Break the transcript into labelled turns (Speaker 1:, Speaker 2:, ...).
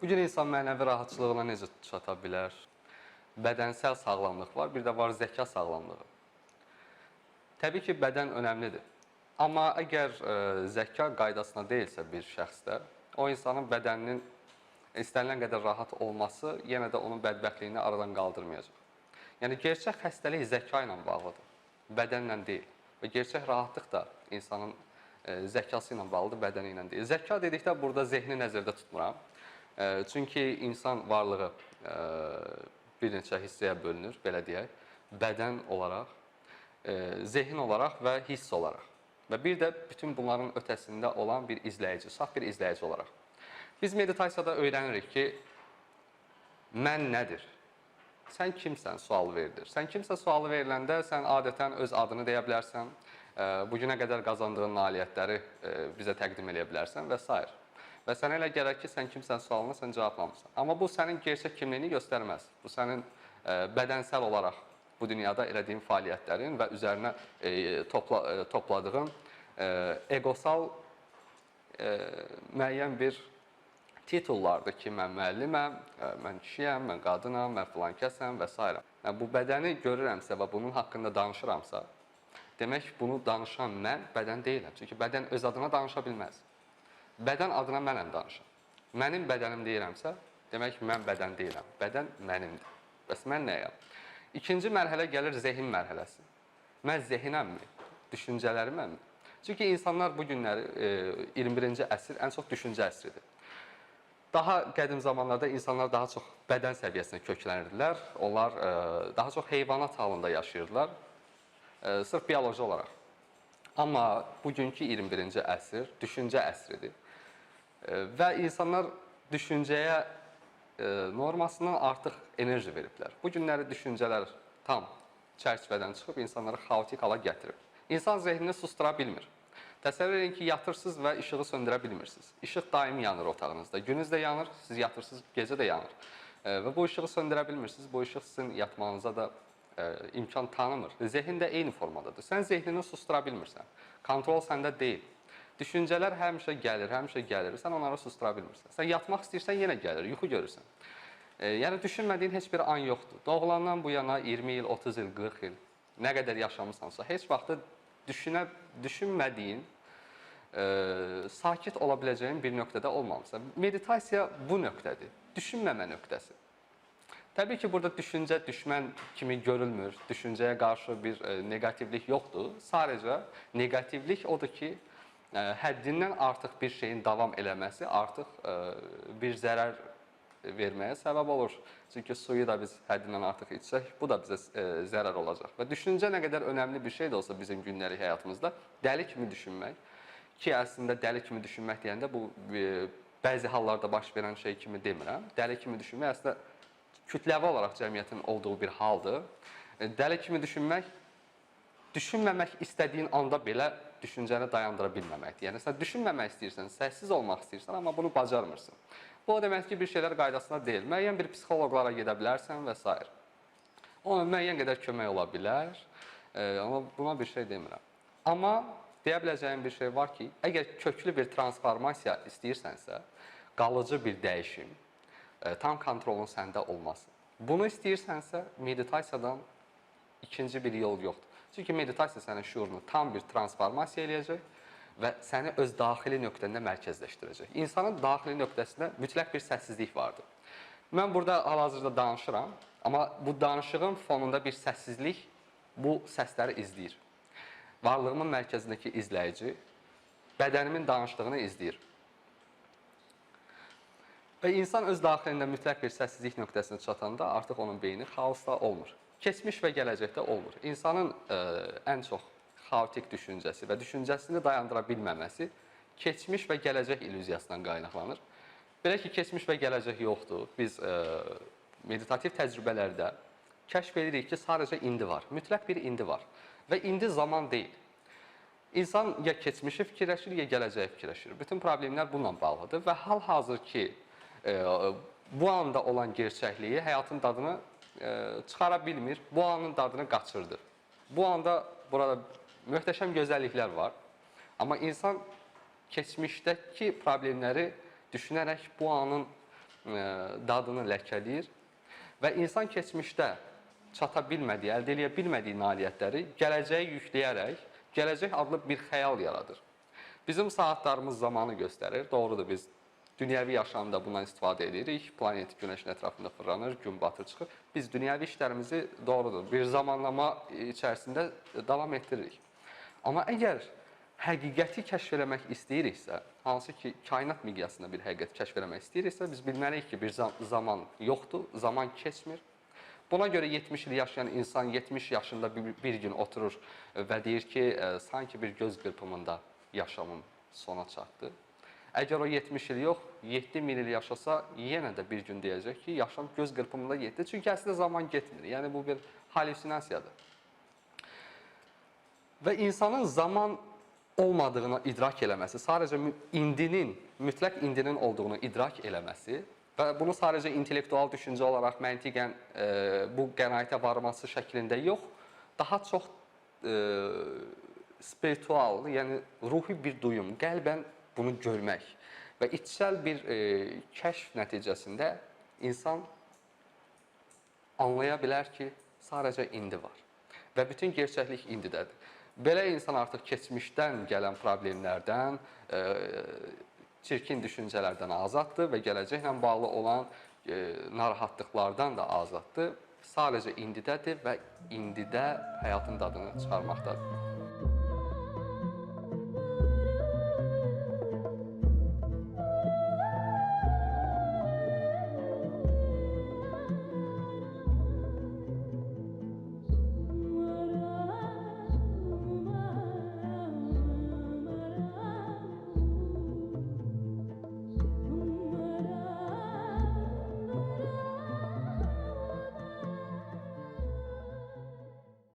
Speaker 1: Bugün insan mənəvi rahatçılığına necə çata bilər? Bədənsəl sağlamlıq var, bir də var zəka sağlamlığı. Təbii ki, bədən önəmlidir. Amma əgər zəka qaydasına deyilsə bir şəxsdə, o insanın bədəninin istənilən qədər rahat olması yenə də onun bədbəxtliyini aradan qaldırmayacaq. Yəni, gerçək xəstəlik zəka ilə bağlıdır, bədənlə deyil. Və gerçək rahatlıq da insanın zəkası ilə bağlıdır, bədəni ilə deyil. Zəka dedikdə burada zehni nəzərdə tutmuram. Çünki insan varlığı bir neçə hissəyə bölünür, belə deyək, bədən olaraq, zehin olaraq və hiss olaraq. Və bir də bütün bunların ötəsində olan bir izləyici, saf bir izləyici olaraq. Biz meditasiyada öyrənirik ki, mən nədir? Sən kimsən sualı verilir. Sən kimsə sualı veriləndə sən adətən öz adını deyə bilərsən, bugünə qədər qazandığın nailiyyətləri bizə təqdim edə bilərsən və s. Və sənə elə gələr ki, sən kimsən sualına sən cavablamırsan. Amma bu sənin gerçək kimliyini göstərməz. Bu sənin bədənsəl olaraq bu dünyada elədiyin fəaliyyətlərin və üzərinə topladığın egosal müəyyən bir titullardır ki, mən müəlliməm, mən kişiyəm, mən qadınam, mən filankəsəm və s. Yəni, bu bədəni görürəmsə və bunun haqqında danışıramsa, demək bunu danışan mən bədən deyiləm. Çünki bədən öz adına danışa bilməz. Bədən adına mənəm danışan. Mənim bədənim deyirəmsə, demək mən bədən deyiləm. Bədən mənimdir. Bəs mən nəyəm? İkinci mərhələ gəlir zehin mərhələsi. Mən zehinəmmi? Düşüncələriməmmi? Çünki insanlar bu günləri 21-ci əsr ən çox düşüncə əsridir. Daha qədim zamanlarda insanlar daha çox bədən səviyyəsində köklənirdilər. Onlar daha çox heyvanat halında yaşayırdılar. Sırf bioloji olaraq. Amma bugünkü 21-ci əsr düşüncə əsridir. Və insanlar düşüncəyə normasından artıq enerji veriblər. Bu günləri düşüncələr tam çərçivədən çıxıb insanları xaotik hala gətirib. İnsan zehnini sustura bilmir. Təsəvvür edin ki, yatırsınız və işığı söndürə bilmirsiniz. İşıq daim yanır otağınızda. Günüz də yanır, siz yatırsınız, gecə də yanır. Və bu işığı söndürə bilmirsiniz. Bu işıq sizin yatmağınıza da imkan tanımır. Zehin də eyni formadadır. Sən zehnini sustura bilmirsən. Kontrol səndə deyil. Düşüncələr həmişə gəlir. Sən onları sustura bilmirsən. Sən yatmaq istəyirsən, yenə gəlir, yuxu görürsən. Yəni, düşünmədiyin heç bir an yoxdur. Doğulandan bu yana 20 il, 30 il, 40 il, nə qədər yaşamısansa, heç vaxtı düşünmədiyin, sakit ola biləcəyin bir nöqtədə olmamısan. Meditasiya bu nöqtədir, düşünməmə nöqtəsi. Təbii ki, burada düşüncə düşmən kimi görülmür, düşüncəyə qarşı bir negativlik yoxdur. Sadəcə negativlik odur ki, həddindən artıq bir şeyin davam eləməsi artıq bir zərər verməyə səbəb olur. Çünki suyu da biz həddindən artıq içsək, bu da bizə zərər olacaq. Və düşüncə nə qədər önəmli bir şey də olsa bizim gündəlik həyatımızda, dəli kimi düşünmək, ki, əslində dəli kimi düşünmək deyəndə bu bəzi hallarda baş verən şey kimi demirəm. Dəli kimi düşünmək əslində kütləvi olaraq cəmiyyətin olduğu bir haldır. Dəli kimi düşünmək, düşünməmək istədiyin anda belə düşüncəni dayandıra bilməməkdir. Yəni, sən düşünməmək istəyirsən, səssiz olmaq istəyirsən, amma bunu bacarmırsın. Bu, o demək ki, bir şeylər qaydasında deyil. Müəyyən bir psixoloqlara gedə bilərsən və s. Ona müəyyən qədər kömək ola bilər, amma buna bir şey demirəm. Amma deyə biləcəyim bir şey var ki, əgər köklü bir transformasiya istəyirsənsə, qalıcı bir dəyişim, tam kontrolun səndə olması. Bunu istəyirsənsə, meditasiyadan ikinci bir yol yoxdur. Çünki meditasiya sənin şuurunu tam bir transformasiya eləyəcək və səni öz daxili nöqtəndə mərkəzləşdirəcək. İnsanın daxili nöqtəsində mütləq bir səssizlik vardır. Mən burada hal-hazırda danışıram, amma bu danışığın fonunda bir səssizlik bu səsləri izləyir. Varlığımın mərkəzindəki izləyici bədənimin danışdığını izləyir. Və insan öz daxilində mütləq bir səssizlik nöqtəsinə çatanda artıq onun beyni xaosda olmur. Keçmiş və gələcəkdə olmur. İnsanın ən çox xaotik düşüncəsi və düşüncəsini dayandıra bilməməsi keçmiş və gələcək illüziyasından qaynaqlanır. Belə ki, keçmiş və gələcək yoxdur. Biz meditativ təcrübələrdə kəşf edirik ki, sadəcə indi var. Mütləq bir indi var. Və indi zaman deyil. İnsan ya keçmişi fikirləşir, ya gələcəyi fikirləşir. Bütün problemlər bununla bağlıdır və hal-hazır ki, bu anda olan gerçəkliyi, həyatın dadını çıxara bilmir, bu anın dadını qaçırdır. Bu anda burada möhtəşəm gözəlliklər var. Amma insan keçmişdəki problemləri düşünərək bu anın dadını ləkələyir və insan keçmişdə çata bilmədiyi, əldə edə bilmədiyi nailiyyətləri gələcəyə yükləyərək, gələcək adlı bir xəyal yaradır. Bizim saatlarımız zamanı göstərir. Doğrudur, biz dünyəvi yaşamda bundan istifadə edirik. Planet günəşin ətrafında fırlanır, gün batır çıxır. Biz dünyəvi işlərimizi doğrudur, bir zamanlama içərisində davam etdiririk. Amma əgər həqiqəti kəşf eləmək istəyiriksə, hansı ki, kainat miqyasında bir həqiqəti kəşf eləmək istəyiriksə, biz bilməliyik ki, bir zaman yoxdur, zaman keçmir. Buna görə 70 il yaşayan insan 70 yaşında bir gün oturur və deyir ki, sanki bir göz qırpımında yaşamım sona çatdı. Əgər o 70 il yox, 7000 il yaşasa, yenə də bir gün deyəcək ki, yaşam göz qırpımında getdi. Çünki əslində zaman getmir. Yəni, bu bir halüsinasiyadır. Və insanın zaman olmadığını idrak eləməsi, sadəcə mütləq indinin olduğunu idrak eləməsi və bunu sadəcə intellektual düşüncə olaraq məntiqən bu qənaətə varması şəklində yox, daha çox spiritual, yəni ruhi bir duyum, qəlbən bunu görmək və içsəl bir kəşf nəticəsində insan anlaya bilər ki, sadəcə indi var və bütün gerçəklik indidədir. Belə insan artıq keçmişdən gələn problemlərdən, çirkin düşüncələrdən azaddır və gələcəklə bağlı olan narahatlıqlardan da azaddır. Sadəcə indidədir və indidə həyatın dadını çıxarmaqdadır.